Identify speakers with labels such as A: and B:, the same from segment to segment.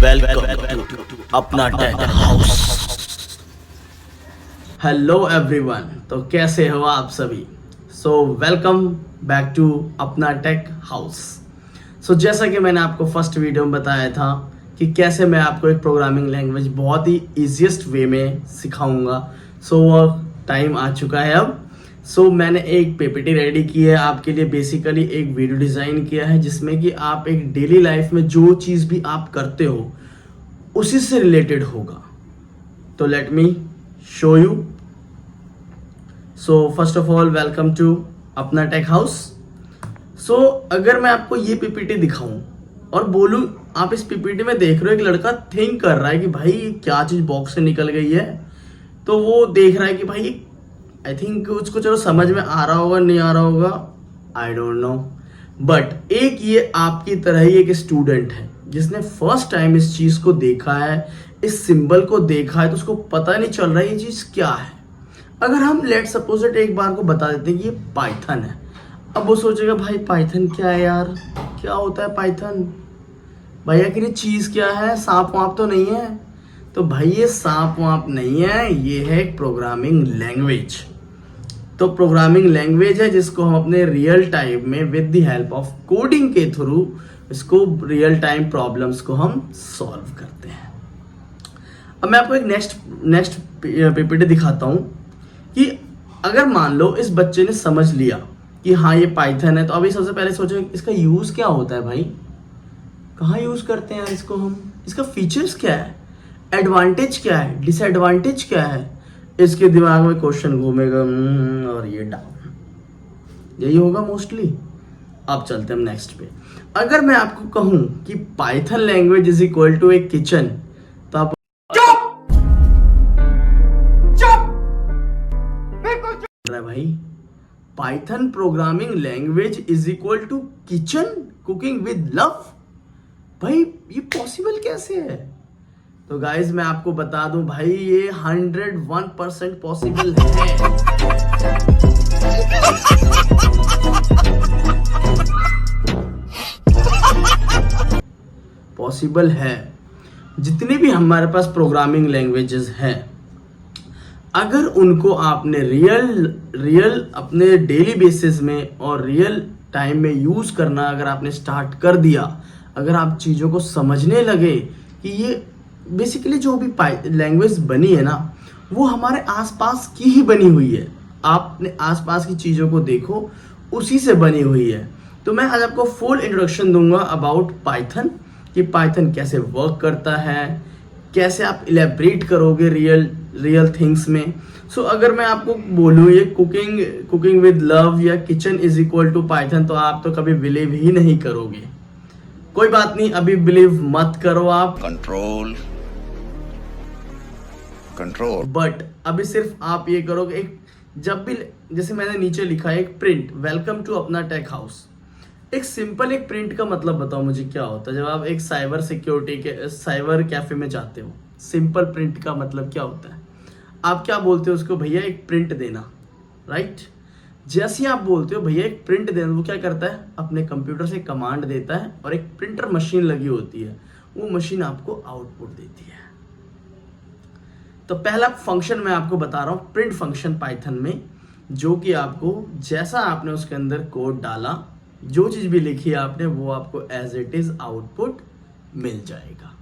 A: Welcome to अपना tech house. Hello everyone, तो कैसे हो आप सभी। वेलकम बैक टू अपना टेक हाउस। जैसा कि मैंने आपको फर्स्ट वीडियो में बताया था कि कैसे मैं आपको एक प्रोग्रामिंग लैंग्वेज बहुत ही ईजीएस्ट वे में सिखाऊंगा। वो टाइम आ चुका है अब। मैंने एक पीपीटी रेडी की है आपके लिए। बेसिकली एक वीडियो डिज़ाइन किया है जिसमें कि आप एक डेली लाइफ में जो चीज़ भी आप करते हो उसी से रिलेटेड होगा। तो let me show you. First of all welcome to अपना टेक हाउस। अगर मैं आपको ये पीपीटी दिखाऊं और बोलूं, आप इस पीपीटी में देख रहे हो एक लड़का थिंक कर रहा है कि भाई क्या चीज़ बॉक्स से निकल गई है, तो वो देख रहा है कि भाई आई थिंक उसको चलो समझ में आ रहा होगा, नहीं आ रहा होगा, आई डोंट नो। बट एक ये आपकी तरह ही एक स्टूडेंट है जिसने फर्स्ट टाइम इस चीज को देखा है, इस सिंबल को देखा है, तो उसको पता नहीं चल रहा है ये चीज क्या है। अगर हम लेट सपोज इट एक बार को बता देते हैं कि ये पाइथन है, अब वो सोचेगा भाई पाइथन क्या है यार, क्या होता है पाइथन, भैया कि ये चीज क्या है, सांप वाप तो नहीं है। तो भाई ये सांप वाप नहीं है, ये है एक प्रोग्रामिंग लैंग्वेज। तो प्रोग्रामिंग लैंग्वेज है जिसको हम अपने रियल टाइम में with the help of coding के थ्रू इसको रियल टाइम प्रॉब्लम्स को हम सॉल्व करते हैं। अब मैं आपको एक नेक्स्ट पीपीटी दिखाता हूं कि अगर मान लो इस बच्चे ने समझ लिया कि हाँ ये पाइथन है, तो अभी सबसे पहले सोचो इसका यूज क्या होता है भाई, कहाँ यूज करते हैं इसको हम, इसका फीचर्स क्या है, एडवांटेज क्या है, डिसएडवांटेज क्या है। इसके दिमाग में क्वेश्चन घूमेगा और ये डाउन, यही होगा मोस्टली। अब चलते हैं हम नेक्स्ट पे। अगर मैं आपको कहूं कि Python language is equal to a kitchen, तो आप चुप भाई, Python programming language is equal to kitchen cooking with love, भाई ये पॉसिबल कैसे है। तो गाइज मैं आपको बता दूं भाई ये 101% पॉसिबल है। पॉसिबल है। जितने भी हमारे पास प्रोग्रामिंग लैंग्वेजेस हैं, अगर उनको आपने रियल अपने डेली बेसिस में और रियल टाइम में यूज करना अगर आपने स्टार्ट कर दिया, अगर आप चीज़ों को समझने लगे कि ये बेसिकली जो भी लैंग्वेज बनी है ना, वो हमारे आसपास की ही बनी हुई है। आपने आसपास की चीज़ों को देखो, उसी से बनी हुई है। तो मैं आज आपको फुल इंट्रोडक्शन दूंगा अबाउट पाइथन, कि पाइथन कैसे वर्क करता है, कैसे आप इलेबरेट करोगे रियल थिंग्स में। अगर मैं आपको बोलूँ ये कुकिंग विद लव या kitchen is equal to Python, तो आप तो कभी बिलीव ही नहीं करोगे। कोई बात नहीं, अभी बिलीव मत करो आप, कंट्रोल। बट अभी सिर्फ आप ये करोगे, एक जब भी जैसे मैंने नीचे लिखा है एक प्रिंट, वेलकम टू अपना टेक हाउस। एक सिंपल एक प्रिंट का मतलब बताओ मुझे क्या होता है। जब आप एक साइबर कैफे में जाते हो, सिंपल प्रिंट का मतलब क्या होता है, आप क्या बोलते हो उसको, भैया एक प्रिंट देना, राइट। जैसे ही आप बोलते हो भैया एक प्रिंट देना, वो क्या करता है, अपने कंप्यूटर से कमांड देता है और एक प्रिंटर मशीन लगी होती है, वो मशीन आपको आउटपुट देती है। तो पहला फंक्शन मैं आपको बता रहा हूँ, प्रिंट फंक्शन पाइथन में, जो कि आपको जैसा आपने उसके अंदर कोड डाला, जो चीज़ भी लिखी है आपने, वो आपको एज इट इज आउटपुट मिल जाएगा।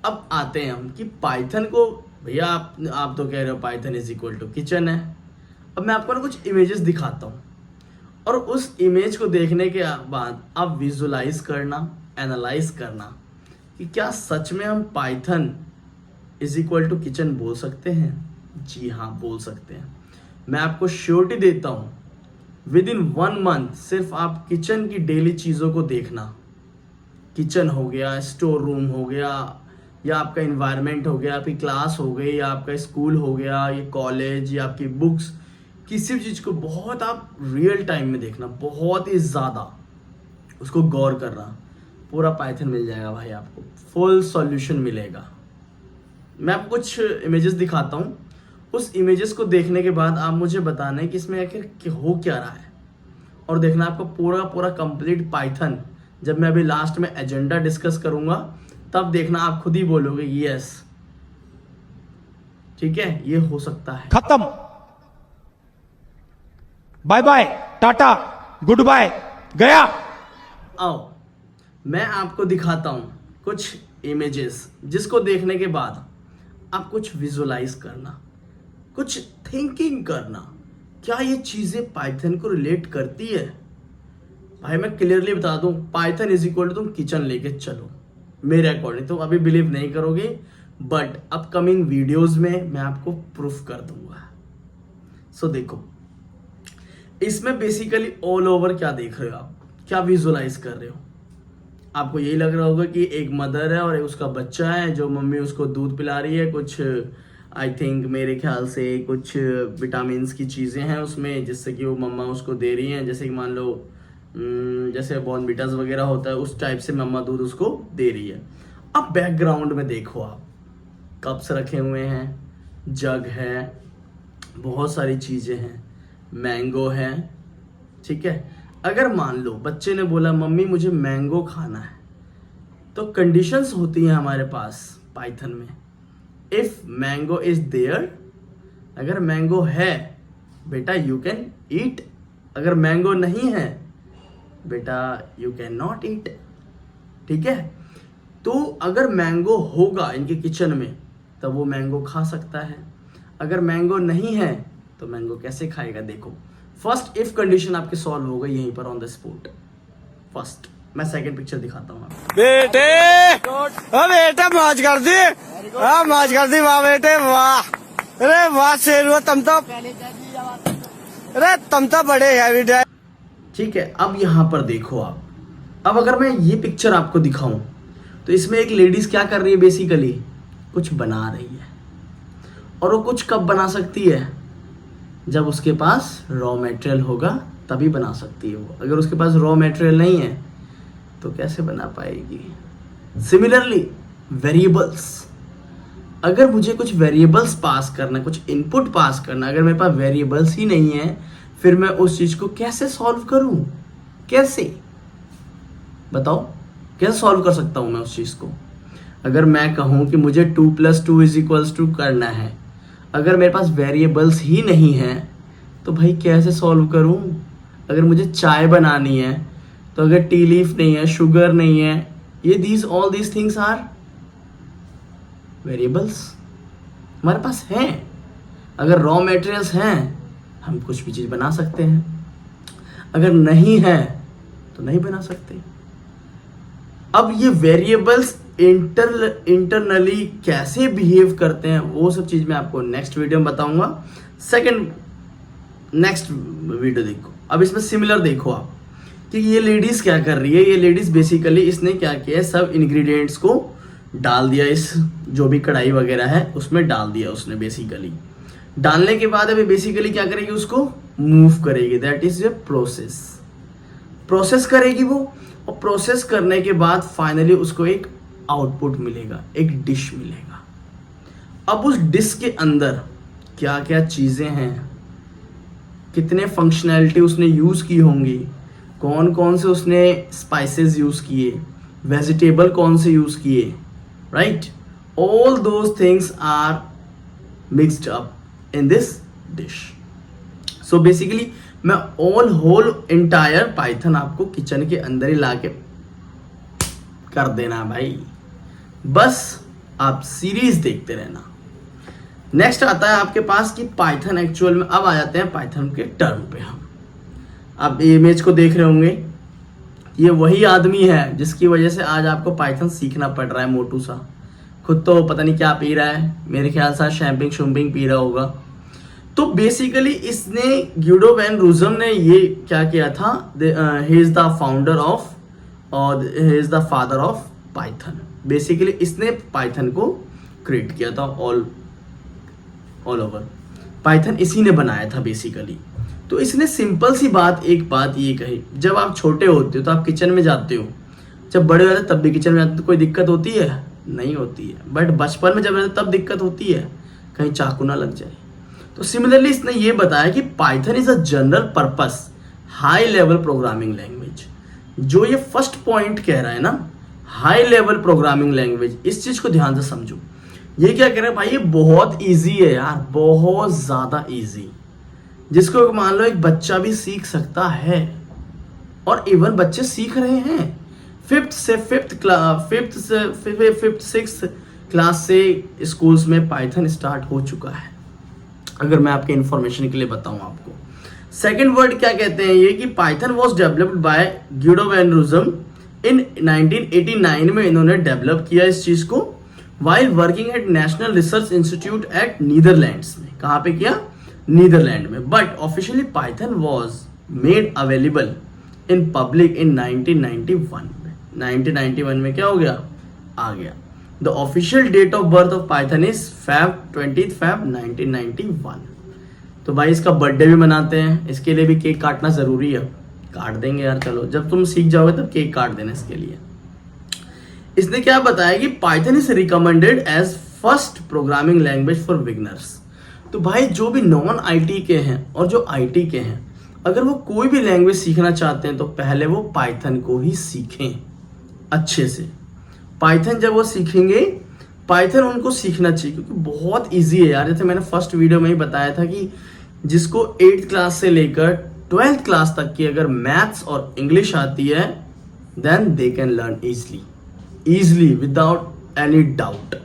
A: अब आते हैं हम कि पाइथन को, भैया आप तो कह रहे हो Python is equal to kitchen है। अब मैं आपको ना कुछ इमेजेस दिखाता हूँ, और उस इमेज को देखने के बाद आप विजुलाइज करना, एनालाइज करना कि क्या सच में हम Python is equal to kitchen बोल सकते हैं। जी हाँ, बोल सकते हैं। मैं आपको श्योरिटी देता हूँ, विद इन 1 मंथ सिर्फ आप किचन की डेली चीज़ों को देखना, किचन हो गया, स्टोर रूम हो गया, या आपका इन्वायरमेंट हो गया, आपकी क्लास हो गई, या आपका स्कूल हो गया, ये कॉलेज, या आपकी बुक्स, किसी भी चीज़ को बहुत आप रियल टाइम में देखना, बहुत ही ज़्यादा उसको गौर करना, पूरा पाइथन मिल जाएगा भाई, आपको फुल सॉल्यूशन मिलेगा। मैं आपको कुछ इमेजेस दिखाता हूँ, उस इमेजेस को देखने के बाद आप मुझे बताना है कि इसमें आखिर हो क्या रहा है, और देखना आपको पूरा कंप्लीट पाइथन। जब मैं अभी लास्ट में एजेंडा डिस्कस करूँगा तब देखना आप खुद ही बोलोगे यस, ठीक है, ये हो सकता है।
B: खत्म, बाय बाय, टाटा, गुड बाय, गया।
A: आओ मैं आपको दिखाता हूं कुछ इमेजेस, जिसको देखने के बाद आप कुछ विजुलाइज करना, कुछ थिंकिंग करना, क्या ये चीजें पाइथन को रिलेट करती है। भाई मैं क्लियरली बता दूं, पाइथन इज इक्वल टू तुम किचन लेके चलो, मेरे अकॉर्डिंग। तुम अभी बिलीव नहीं करोगे, बट अपकमिंग वीडियोस में मैं आपको प्रूफ कर दूंगा। सो देखो, इसमें बेसिकली ऑल ओवर क्या देख रहे हो आप, क्या विजुलाइज कर रहे हो। आपको यही लग रहा होगा कि एक मदर है और एक उसका बच्चा है, जो मम्मी उसको दूध पिला रही है, कुछ आई थिंक मेरे ख्याल से कुछ विटामिन्स की चीज़ें हैं उसमें, जिससे कि वो मम्मा उसको दे रही हैं। जैसे कि मान लो जैसे बॉर्नविटास वगैरह होता है, उस टाइप से मम्मा दूध उसको दे रही है। अब बैकग्राउंड में देखो आप, कप्स रखे हुए हैं, जग है, बहुत सारी चीज़ें हैं, मैंगो है, ठीक है। अगर मान लो बच्चे ने बोला मम्मी मुझे मैंगो खाना है, तो कंडीशंस होती हैं हमारे पास पाइथन में। इफ मैंगो इज देयर, अगर मैंगो है बेटा यू कैन ईट, अगर मैंगो नहीं है बेटा यू कैन नॉट ईट, ठीक है। तो अगर मैंगो होगा इनके किचन में तब वो मैंगो खा सकता है, अगर मैंगो नहीं है तो मैंगो कैसे खाएगा। देखो फर्स्ट इफ कंडीशन आपकी सॉल्व हो गई यहीं पर ऑन द स्पॉट। फर्स्ट मैं सेकंड पिक्चर दिखाता हूँ आपको।
C: बेटे मौज कर दी, मौज कर दी, वाह बेटे वाह, अरे वाह शेर हुआ तुम तो, अरे तुम तो बड़े हैवी ड्राइवर।
A: ठीक है, अब यहाँ पर देखो आप, अब अगर मैं ये पिक्चर आपको दिखाऊं तो इसमें एक लेडीज क्या कर रही है, बेसिकली कुछ बना रही है। और वो कुछ कब बना सकती है, जब उसके पास रॉ मटेरियल होगा तभी बना सकती है वो। अगर उसके पास रॉ मटेरियल नहीं है तो कैसे बना पाएगी। सिमिलरली वेरिएबल्स, अगर मुझे कुछ वेरिएबल्स पास करना, कुछ इनपुट पास करना, अगर मेरे पास वेरिएबल्स ही नहीं है फिर मैं उस चीज को कैसे सॉल्व करूं, कैसे बताओ, कैसे सॉल्व कर सकता हूं मैं उस चीज को। अगर मैं कहूं कि मुझे 2 + 2 = 2 करना है, अगर मेरे पास वेरिएबल्स ही नहीं है तो भाई कैसे सॉल्व करूं। अगर मुझे चाय बनानी है तो अगर टी लीफ नहीं है, शुगर नहीं है, ये all these things are variables, हमारे पास हैं। अगर रॉ मटेरियल्स हैं हम कुछ भी चीज बना सकते हैं, अगर नहीं है तो नहीं बना सकते। अब ये वेरिएबल्स इंटरनली कैसे बिहेव करते हैं वो सब चीज मैं आपको नेक्स्ट वीडियो में बताऊंगा। नेक्स्ट वीडियो देखो। अब इसमें सिमिलर देखो आप कि ये लेडीज क्या कर रही है। ये लेडीज बेसिकली इसने क्या किया है, सब इंग्रेडिएंट्स को डाल दिया, इस जो भी कढ़ाई वगैरह है उसमें डाल दिया उसने। बेसिकली डालने के बाद अभी बेसिकली क्या करेगी, उसको मूव करेगी, दैट इज ए प्रोसेस करेगी वो। और प्रोसेस करने के बाद फाइनली उसको एक आउटपुट मिलेगा, एक डिश मिलेगा। अब उस डिश के अंदर क्या क्या चीजें हैं, कितने फंक्शनैलिटी उसने यूज की होंगी, कौन कौन से उसने स्पाइसेस यूज किए, वेजिटेबल कौन से यूज किए, right, all those things are mixed up in this dish. So basically मैं ऑल होल एंटायर पाइथन आपको किचन के अंदर ही लाके कर देना भाई, बस आप सीरीज देखते रहना। नेक्स्ट आता है आपके पास कि पाइथन एक्चुअल में, अब आ जाते हैं पाइथन के टर्म पे। हम आप इमेज को देख रहे होंगे, ये वही आदमी है जिसकी वजह से आज आपको पाइथन सीखना पड़ रहा है। मोटू सा खुद तो पता नहीं क्या पी रहा है, मेरे ख्याल से शैम्पिंग पी रहा होगा। तो बेसिकली इसने ग्यूडो वैन रूजम ने ये क्या किया था, he is the founder of और he is the father of Python. Basically इसने पाइथन को क्रिएट किया था ऑल ओवर। पाइथन इसी ने बनाया था बेसिकली। तो इसने सिंपल सी एक बात ये कही, जब आप छोटे होते हो तो आप किचन में जाते हो, जब बड़े होते तब भी किचन में जाते हो, तो कोई दिक्कत होती है, नहीं होती है। बट बचपन में जब रहते तब दिक्कत होती है, कहीं चाकू ना लग जाए। तो सिमिलरली इसने ये बताया कि Python is a general purpose high level programming language. जो ये फर्स्ट पॉइंट कह रहा है ना हाई लेवल प्रोग्रामिंग लैंग्वेज। इस चीज को ध्यान से समझो। ये क्या कह रहे हैं भाई, ये बहुत इजी है यार, बहुत ज्यादा इजी, जिसको मान लो एक बच्चा भी सीख सकता है, और इवन बच्चे सीख रहे हैं। फिफ्थ सिक्स्थ क्लास से स्कूल्स में पाइथन स्टार्ट हो चुका है, अगर मैं आपके इंफॉर्मेशन के लिए बताऊं आपको। सेकंड वर्ड क्या कहते हैं ये, कि Python was developed by Guido van Rossum in 1989 में इन्होंने डेवलप किया इस चीज को, while working at national research institute at Netherlands में। कहाँ पे किया? नीदरलैंड में। But officially Python was made available in public in 1991 में। 1991 में क्या हो गया? आ गया। The official date of birth of Python is 20 Feb 1991। तो भाई इसका बर्थडे भी मनाते हैं, इसके लिए भी केक काटना जरूरी है। काट देंगे यार, चलो जब तुम सीख जाओगे तब केक काट देना इसके लिए। इसने क्या बताया कि Python is recommended as first programming language for beginners. तो भाई जो भी नॉन आईटी के हैं और जो आईटी के हैं, अगर वो कोई भी लैंग्वेज सीखना चाहते हैं तो पहले वो पाइथन को ही सीखें अच्छे से। पाइथन जब वो सीखेंगे, पाइथन उनको सीखना चाहिए क्योंकि बहुत इजी है यार। जैसे मैंने फर्स्ट वीडियो में ही बताया था कि जिसको 8th क्लास से लेकर 12th क्लास तक की अगर मैथ्स और इंग्लिश आती है, then they can learn easily without any doubt.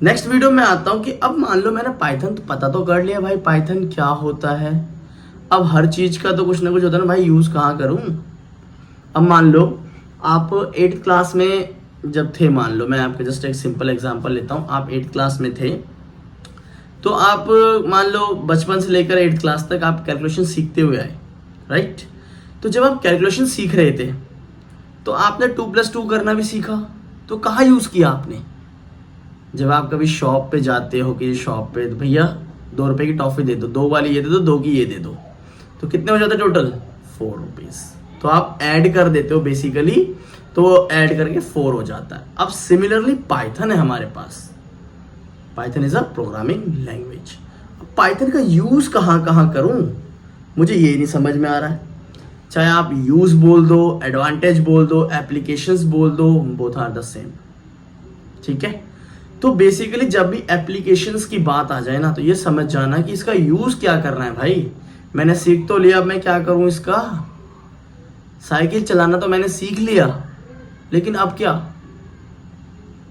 A: Next video में आता हूं कि अब मान लो मैंने पाइथन तो पता तो कर लिया भाई, पाइथन क्या होता है। अब हर चीज का तो कुछ ना कुछ होता है ना भाई, यूज कहाँ करूं। अब मान लो आप 8th क्लास में जब थे, मान लो मैं आपके जस्ट एक सिंपल एग्जांपल लेता हूं, आप 8th क्लास में थे, तो आप मान लो बचपन से लेकर 8th क्लास तक आप कैलकुलेशन सीखते हुए आए, राइट। तो जब आप कैलकुलेशन सीख रहे थे तो आपने 2+2 करना भी सीखा, तो कहाँ यूज किया आपने? जब आप कभी शॉप पे जाते हो कि शॉप पे, तो भैया 2 रुपए की टॉफी दे दो, 2 वाली ये दे दो, 2 की ये दे दो, तो कितने हो जाते टोटल? 4 रुपीज। तो आप ऐड कर देते हो बेसिकली, तो ऐड करके 4 हो जाता है। अब सिमिलरली पाइथन है हमारे पास, Python is a programming language. Python का यूज कहाँ कहाँ करूं, मुझे ये नहीं समझ में आ रहा है। चाहे आप यूज बोल दो, एडवांटेज बोल दो, एप्लीकेशंस बोल दो, बोथ आर द सेम, ठीक है। तो बेसिकली जब भी एप्लीकेशंस की बात आ जाए ना, तो ये समझ जाना कि इसका यूज क्या करना है भाई। मैंने सीख तो लिया, अब मैं क्या करूं इसका? साइकिल चलाना तो मैंने सीख लिया, लेकिन अब क्या?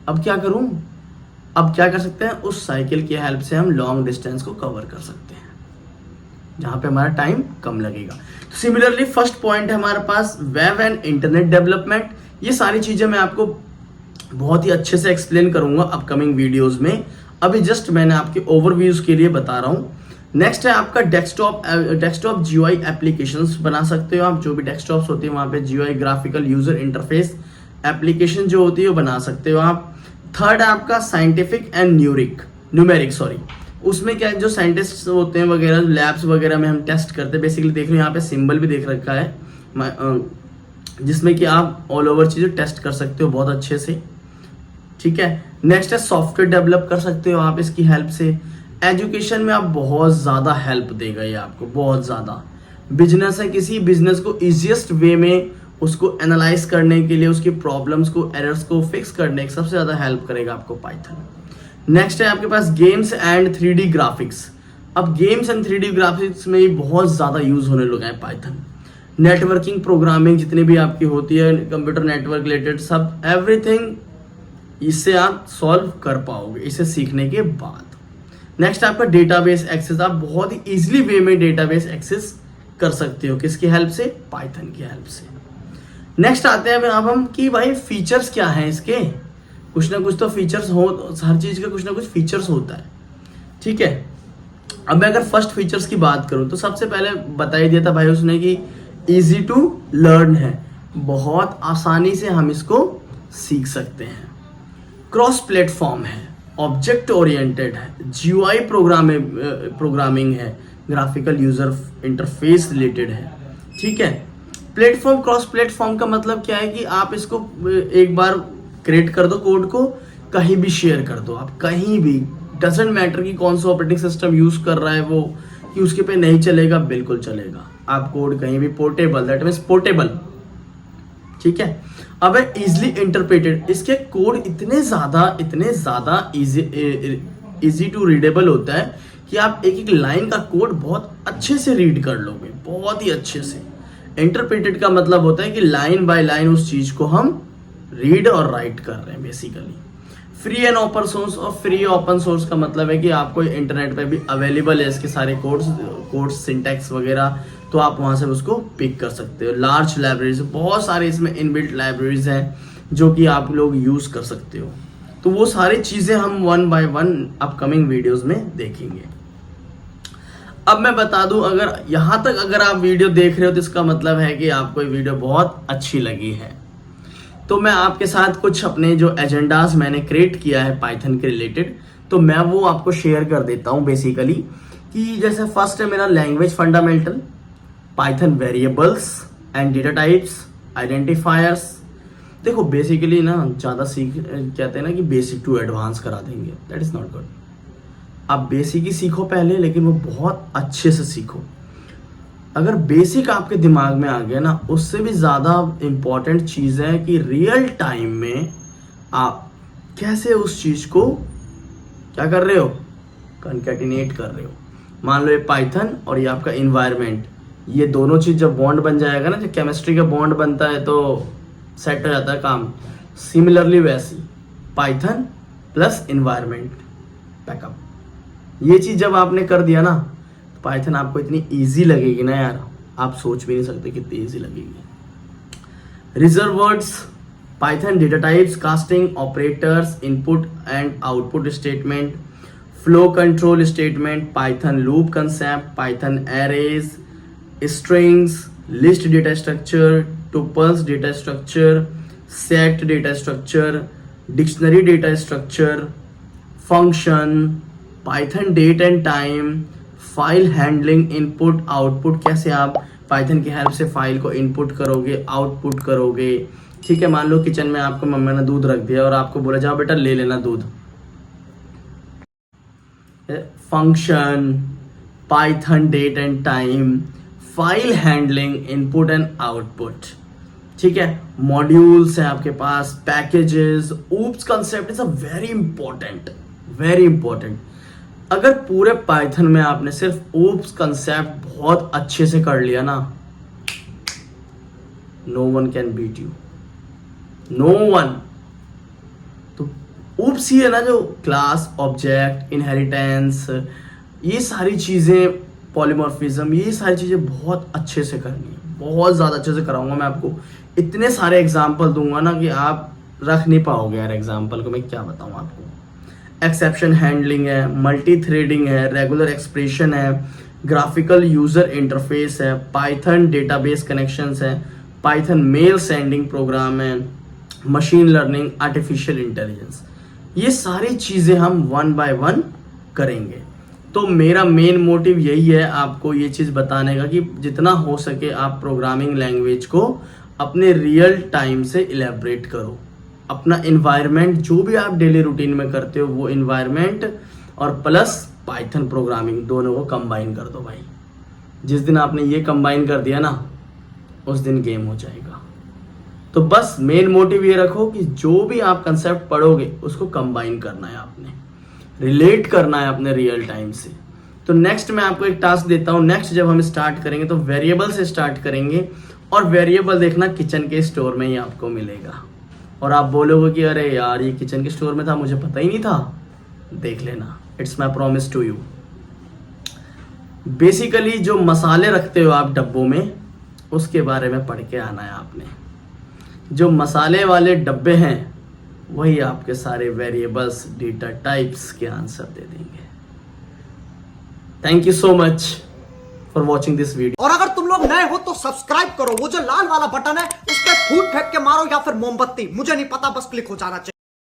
A: अब क्या करूं? अब क्या कर सकते हैं? उस साइकिल की हेल्प से हम लॉन्ग डिस्टेंस को कवर कर सकते हैं, जहां पे हमारा टाइम कम लगेगा। सिमिलरली फर्स्ट पॉइंट है हमारे पास वेब एंड इंटरनेट डेवलपमेंट। ये सारी चीजें मैं आपको बहुत ही अच्छे से एक्सप्लेन करूंगा अपकमिंग वीडियोस में। अभी जस्ट मैंने आपके ओवरव्यूज के लिए बता रहा हूं। नेक्स्ट है आपका डेस्कटॉप GUI एप्लीकेशंस बना सकते हो आप। जो भी डेस्कटॉप्स होती है वहां पे GUI graphical user interface application जो होती है वो बना सकते हो आप। थर्ड है आपका साइंटिफिक एंड न्यूमेरिक सॉरी। उसमें क्या है, जो साइंटिस्ट होते हैं वगैरह, लैब्स वगैरह में हम टेस्ट करते हैं। बेसिकली देख लो यहाँ पे सिंबल भी देख रखा है, जिसमें कि आप ऑल ओवर चीजें टेस्ट कर सकते हो बहुत अच्छे से, ठीक है। नेक्स्ट है सॉफ्टवेयर डेवलप कर सकते हो आप इसकी हेल्प से। एजुकेशन में आप बहुत ज्यादा हेल्प देगा ये आपको, बहुत ज्यादा। बिजनेस है, किसी बिजनेस को इजिएस्ट वे में उसको एनालाइज करने के लिए, उसकी प्रॉब्लम्स को, एरर्स को फिक्स करने की सबसे ज्यादा हेल्प करेगा आपको पाइथन। नेक्स्ट है आपके पास गेम्स एंड 3D ग्राफिक्स। अब गेम्स एंड 3D ग्राफिक्स में ही बहुत ज्यादा यूज होने लगा है पाइथन। नेटवर्किंग प्रोग्रामिंग जितनी भी आपकी होती है, कंप्यूटर नेटवर्क रिलेटेड सब, एवरीथिंग इससे आप सॉल्व कर पाओगे इसे सीखने के बाद। नेक्स्ट आपका डेटाबेस एक्सेस। आप बहुत ही इजीली वे में डेटाबेस एक्सेस कर सकते हो, किसकी हेल्प से? पाइथन की हेल्प से। नेक्स्ट आते हैं अब हम कि भाई फीचर्स क्या हैं इसके। कुछ ना कुछ तो फीचर्स हो, हर चीज का कुछ ना कुछ फीचर्स होता है, ठीक है। अब मैं अगर फर्स्ट फीचर्स की बात करूं तो सबसे पहले बता ही दिया था भाई उसने कि इजी टू लर्न है, बहुत आसानी से हम इसको सीख सकते हैं। क्रॉस प्लेटफॉर्म है, ऑब्जेक्ट ओरिएंटेड है, GUI प्रोग्रामिंग है, ग्राफिकल यूजर इंटरफेस रिलेटेड है, ठीक है। प्लेटफॉर्म, क्रॉस प्लेटफॉर्म का मतलब क्या है कि आप इसको एक बार क्रिएट कर दो, कोड को कहीं भी शेयर कर दो, आप कहीं भी, डजेंट मैटर कि कौन सा ऑपरेटिंग सिस्टम यूज कर रहा है वो, कि उसके पे नहीं चलेगा, बिल्कुल चलेगा। आप कोड कहीं भी पोर्टेबल, दैट मीन्स पोर्टेबल, ठीक है। अब है इजिली इंटरप्रेटेड, इसके कोड इतने ज्यादा इजी टू रीडेबल होता है कि आप एक एक लाइन का कोड बहुत अच्छे से रीड कर लोगे, बहुत ही अच्छे से। इंटरप्रेटेड का मतलब होता है कि लाइन बाय लाइन उस चीज को हम रीड और राइट कर रहे हैं basically. Free and open source, और फ्री ओपन सोर्स का मतलब है कि आपको इंटरनेट पे भी अवेलेबल है इसके सारे कोड्स सिंटैक्स वगैरह, तो आप वहां से उसको पिक कर सकते हो। लार्ज लाइब्रेरीज, बहुत सारे इसमें इनबिल्ट लाइब्रेरीज हैं जो कि आप लोग यूज कर सकते हो। तो वो सारी चीजें हम 1 बाय 1 अपकमिंग वीडियोस में देखेंगे। अब मैं बता दूं, अगर यहां तक अगर आप वीडियो देख रहे हो तो इसका मतलब है कि आपको ये वीडियो बहुत अच्छी लगी है। तो मैं आपके साथ कुछ अपने जो एजेंडाज मैंने क्रिएट किया है पाइथन के रिलेटेड, तो मैं वो आपको शेयर कर देता हूं बेसिकली। कि जैसे फर्स्ट है मेरा language fundamental, Python variables and data types, identifiers. देखो बेसिकली ना ज़्यादा कहते हैं ना कि बेसिक टू एडवांस करा देंगे, दैट इज़ नॉट गुड। आप बेसिक ही सीखो पहले, लेकिन वो बहुत अच्छे से सीखो। अगर बेसिक आपके दिमाग में आ गया ना, उससे भी ज़्यादा इम्पॉर्टेंट चीज़ है कि रियल टाइम में आप कैसे उस चीज़ को क्या कर रहे हो, कॉन्कैटिनेट कर रहे हो। मान लो ये पाइथन और ये आपका इन्वायरमेंट, ये दोनों चीज़ जब बॉन्ड बन जाएगा ना, जब केमिस्ट्री का बॉन्ड बनता है तो सेट हो जाता है काम। सिमिलरली वैसी पाइथन प्लस इन्वायरमेंट बैकअप, ये चीज़ जब आपने कर दिया ना, तो पाइथन आपको इतनी इजी लगेगी ना यार, आप सोच भी नहीं सकते कितनी इजी लगेगी। Reserve words, Python data types, casting operators, input and output statement, flow control statement, Python loop concept, Python arrays, strings, list data structure, tuples data structure, set data structure, dictionary data structure, function, Python date and time, file handling, input output, कैसे आप Python की help से file को input करोगे output करोगे। ठीक है, मान लो किचन में आपको मम्मी ने दूध रख दिया और आपको बोला जाओ बेटा ले लेना दूध। Function, Python date and time, file handling, input and output. ठीक है, मॉड्यूल्स है आपके पास, packages, oops concept is a very important, very important. अगर पूरे पाइथन में आपने सिर्फ ऊप्स कंसेप्ट बहुत अच्छे से कर लिया ना, no one can beat you, no one. तो ऊप्स ही है ना जो क्लास, ऑब्जेक्ट, इनहेरिटेंस, ये सारी चीजें, पॉलीमॉर्फिज्म, ये सारी चीजें बहुत अच्छे से करनी है, बहुत ज्यादा अच्छे से कराऊंगा मैं आपको। इतने सारे एग्जाम्पल दूंगा ना कि आप रख नहीं पाओगे यार एग्जाम्पल को, मैं क्या बताऊं आपको। एक्सेप्शन हैंडलिंग है, मल्टी थ्रेडिंग है, रेगुलर एक्सप्रेशन है, ग्राफिकल यूजर इंटरफेस है, पाइथन डेटाबेस कनेक्शंस है, पाइथन मेल सेंडिंग प्रोग्राम है, मशीन लर्निंग, आर्टिफिशियल इंटेलिजेंस। ये सारी चीजें हम 1 बाय 1 करेंगे। तो मेरा मेन मोटिव यही है आपको ये चीज बताने का कि जितना हो सके आप प्रोग्रामिंग लैंग्वेज को अपने रियल टाइम से इलेबरेट करो। अपना इन्वायरमेंट जो भी आप डेली रूटीन में करते हो वो इन्वायरमेंट और प्लस पाइथन प्रोग्रामिंग दोनों को कंबाइन कर दो भाई। जिस दिन आपने ये कंबाइन कर दिया ना, उस दिन गेम हो जाएगा। तो बस मेन मोटिव ये रखो कि जो भी आप कंसेप्ट पढ़ोगे उसको कंबाइन करना है, आपने रिलेट करना है अपने रियल टाइम से। तो नेक्स्ट मैं आपको एक टास्क देता हूँ। नेक्स्ट जब हम स्टार्ट करेंगे तो वेरिएबल से स्टार्ट करेंगे, और वेरिएबल देखना किचन के स्टोर में ही आपको मिलेगा। और आप बोलोगे कि अरे यार ये किचन के स्टोर में था, मुझे पता ही नहीं था। देख लेना, it's my promise to you. Basically जो मसाले रखते हो आप डब्बों में, उसके बारे में पढ़ के आना है आपने। जो मसाले वाले डब्बे हैं वही आपके सारे वेरिएबल्स, डेटा टाइप्स के आंसर दे देंगे। Thank you so much for watching this video.
D: और अगर तुम लोग नए हो तो सब्सक्राइब करो, वो जो लाल वाला बटन है उस पर फूट फेंक के मारो या फिर मोमबत्ती, मुझे नहीं पता, बस क्लिक हो जाना चाहिए।